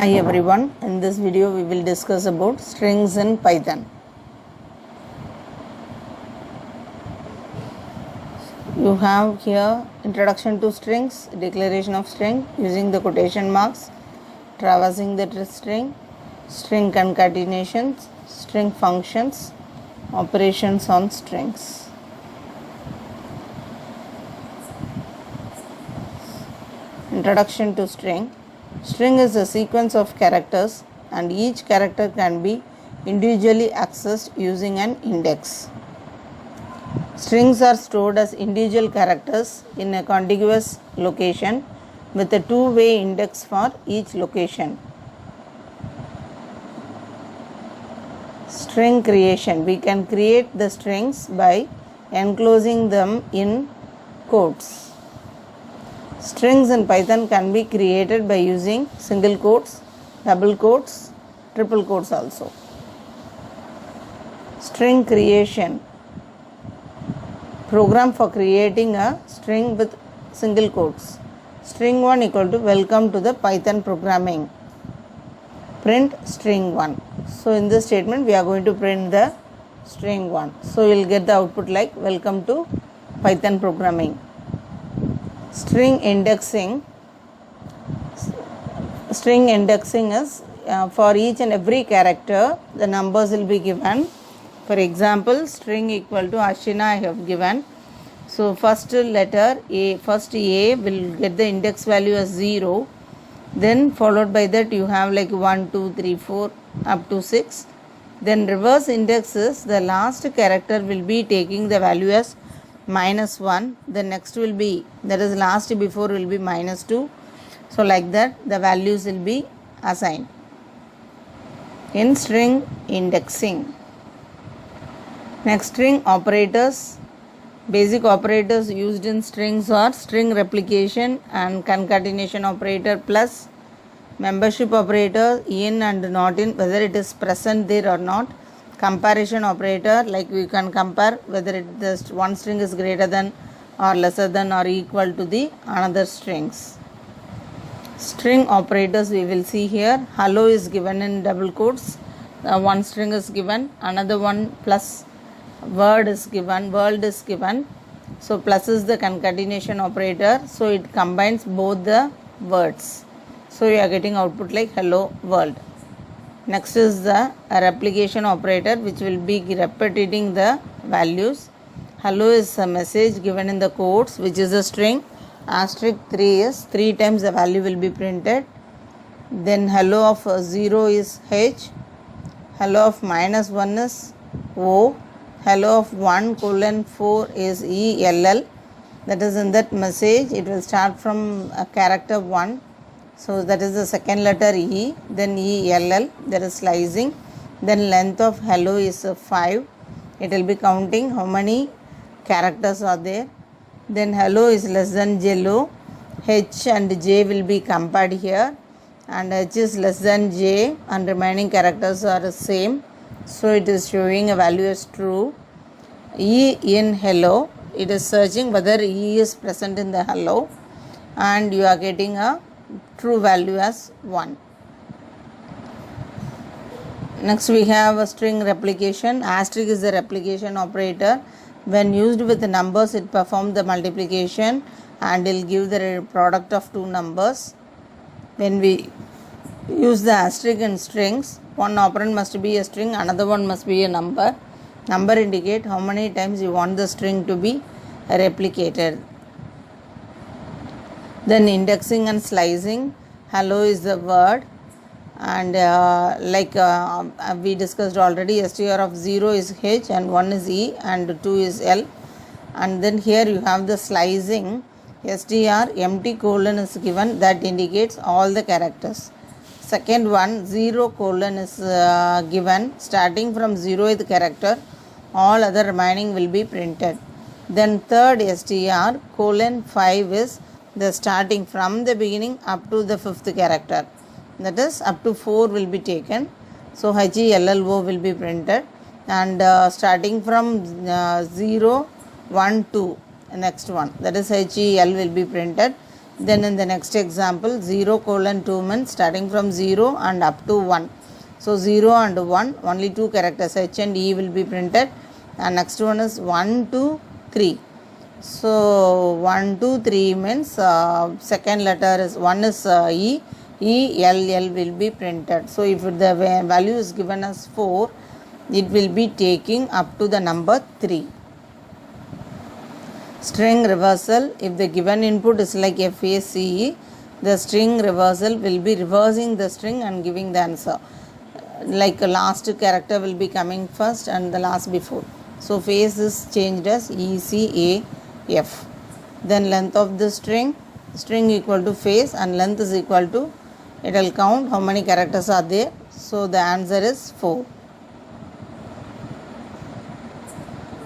Hi everyone, in this video we will discuss about strings in Python. You have here introduction to strings, declaration of string, using the quotation marks, traversing the string, string concatenations, string functions, operations on strings. Introduction to string. String is a sequence of characters and each character can be individually accessed using an index. Strings are stored as individual characters in a contiguous location with a two-way index for each location. String creation. We can create the strings by enclosing them in quotes. Strings in Python can be created by using single quotes, double quotes, triple quotes also. String creation. Program for creating a string with single quotes. String 1 equal to welcome to the Python programming. Print string 1. So in this statement we are going to print the string 1. So you will get the output like welcome to Python programming. String indexing. String indexing is for each and every character the numbers will be given. For example, string equal to Ashina I have given. So first letter A, first A will get the index value as 0. Then followed by that you have like 1, 2, 3, 4 up to 6. Then reverse index is the last character will be taking the value as -1. The next will be, that is last before will be -2. So like that the values will be assigned. In string indexing. Next, string operators. Basic operators used in strings are string replication and concatenation operator plus membership operator, in and not in, whether it is present there or not. Comparison operator, like we can compare whether this one string is greater than or lesser than or equal to the another strings. String operators we will see here. Hello is given in double quotes. One string is given, another one plus word is given, world is given. So plus is the concatenation operator, so it combines both the words. So you are getting output like hello world. Next is the replication operator, which will be repeating the values. Hello is a message given in the quotes, which is a string. Asterisk 3 is 3 times the value will be printed. Then hello of 0 is H. Hello of -1 is O. Hello of 1:4 is ELL. That is in that message it will start from character 1. So that is the second letter E, then ELL, there is slicing. Then length of hello is 5. It will be counting how many characters are there. Then hello is less than jello. H and J will be compared here, and H is less than J and remaining characters are the same. So it is showing a value as true. E in hello, it is searching whether E is present in the hello, and you are getting a true value as 1. Next we have a string replication. Asterisk is the replication operator. When used with the numbers, it performs the multiplication and will give the product of two numbers. When we use the asterisk in strings, one operand must be a string, another one must be a number. Number indicate how many times you want the string to be replicated. Then indexing and slicing. Hello is the word, and we discussed already, str of 0 is H and 1 is E and 2 is L. And then here you have the slicing. Str empty colon is given, that indicates all the characters. Second one, 0 colon is given, starting from 0th character all other remaining will be printed. Then third str colon 5 is the starting from the beginning up to the 5th character, that is up to 4 will be taken. So HELLO will be printed, and starting from 0, 1, 2 next one, that is HEL will be printed. Then in the next example, 0:2 means starting from 0 and up to 1. So 0 and 1, only two characters H and E will be printed, and next one is 1 to 3. So 1 to 3 means second letter is 1 is E, E, L, L will be printed. So if the value is given as 4, it will be taking up to the number 3. String reversal, if the given input is like FACE, the string reversal will be reversing the string and giving the answer. Like a last character will be coming first and the last before. So phase is changed as ECAF. Then length of the string equal to phase, and length is equal to, it will count how many characters are there. So the answer is 4.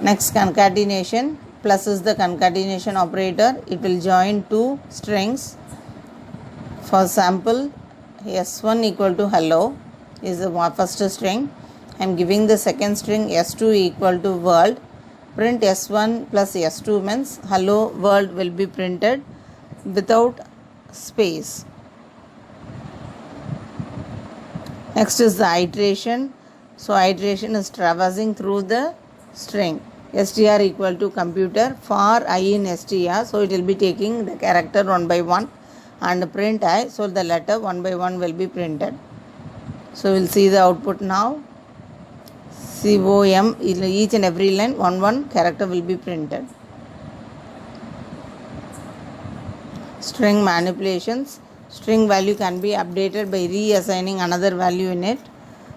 Next, concatenation. Plus is the concatenation operator. It will join two strings. For sample, S1 equal to hello is the first string. I am giving the second string S2 equal to world. Print S1 plus S2 means hello world will be printed without space. Next is the iteration. So iteration is traversing through the string. str equal to computer for I in str, so it will be taking the character one by one and print I, so the letter one by one will be printed. So we'll see the output now. COM, each and every line one character will be printed. String manipulations. String value can be updated by reassigning another value in it.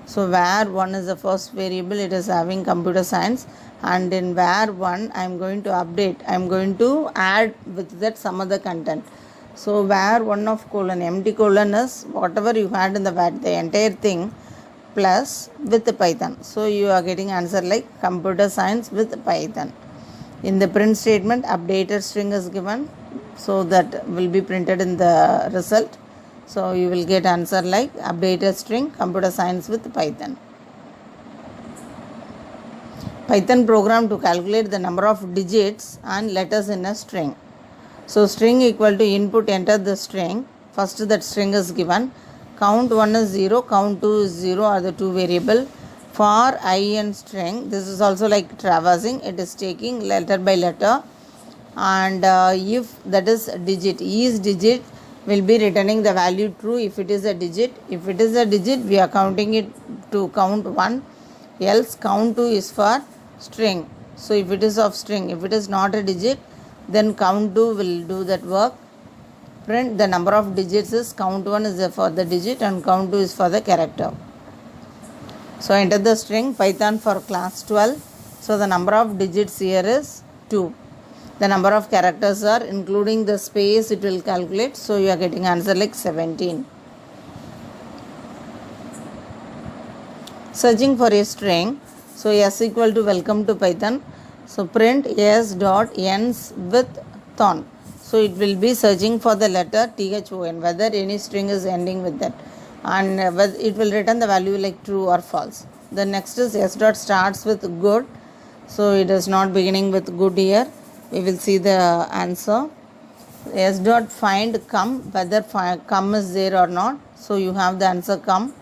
So where 1 is the first variable, it is having computer science, and in where 1 I am going to update, I am going to add with that some other content. So where 1 of colon, empty colon is whatever you had in the where, the entire thing plus with the Python. So you are getting answer like computer science with Python. In the print statement, updated string is given, so that will be printed in the result. So you will get answer like updated string computer science with Python. Python program to calculate the number of digits and letters in a string. So string equal to input, enter the string. First that string is given. Count 1 is 0, count 2 is 0 are the two variable. For I and string, this is also like traversing. It is taking letter by letter, and if that is digit, each digit will be returning the value true if it is a digit. If it is a digit, we are counting it to count 1, else count 2 is for string. So if it is of string, if it is not a digit, then count 2 will do that work. Print the number of digits is count 1 is for the digit and count 2 is for the character. So enter the string Python for class 12. So the number of digits here is 2. The number of characters are, including the space, it will calculate. So you are getting answer like 17. Searching for a string. So S equal to welcome to Python. So print S dot ends with thon. So it will be searching for the letter THON, whether any string is ending with that, and it will return the value like true or false. The next is S dot starts with good. So it is not beginning with good here. We will see the answer. S dot find come, whether come is there or not. So you have the answer come.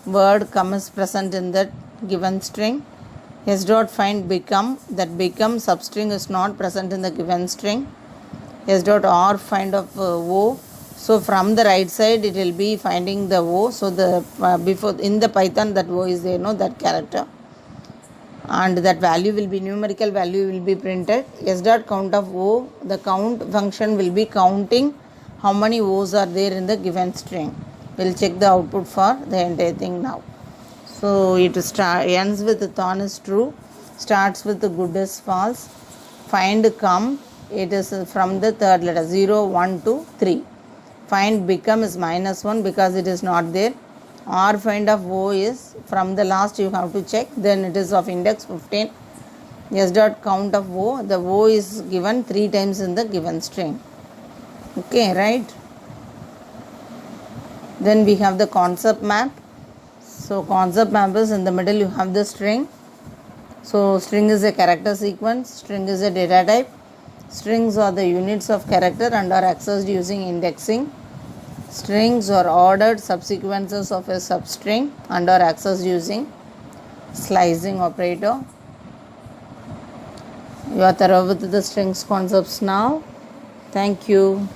Word come is present in that given string. S dot find become, that become substring is not present in the given string. S dot or find of O. So from the right side it will be finding the O. So the before in the Python that O is there, no, that character, and that value will be numerical value will be printed. S dot count of O, the count function will be counting how many O's are there in the given string. We'll check the output for the entire thing now. So it ends with thon is true, starts with the good is false. Find come, it is from the third letter 0, 1, 2, 3. Find become is -1 because it is not there. Or find of O is from the last, you have to check, then it is of index 15. S dot count of O, the O is given 3 times in the given string. Okay, right? Then we have the concept map. So concept map is in the middle you have the string. So string is a character sequence, string is a data type. Strings are the units of character and are accessed using indexing. Strings are ordered subsequences of a substring and are accessed using slicing operator. You are thorough with the strings concepts now. Thank you.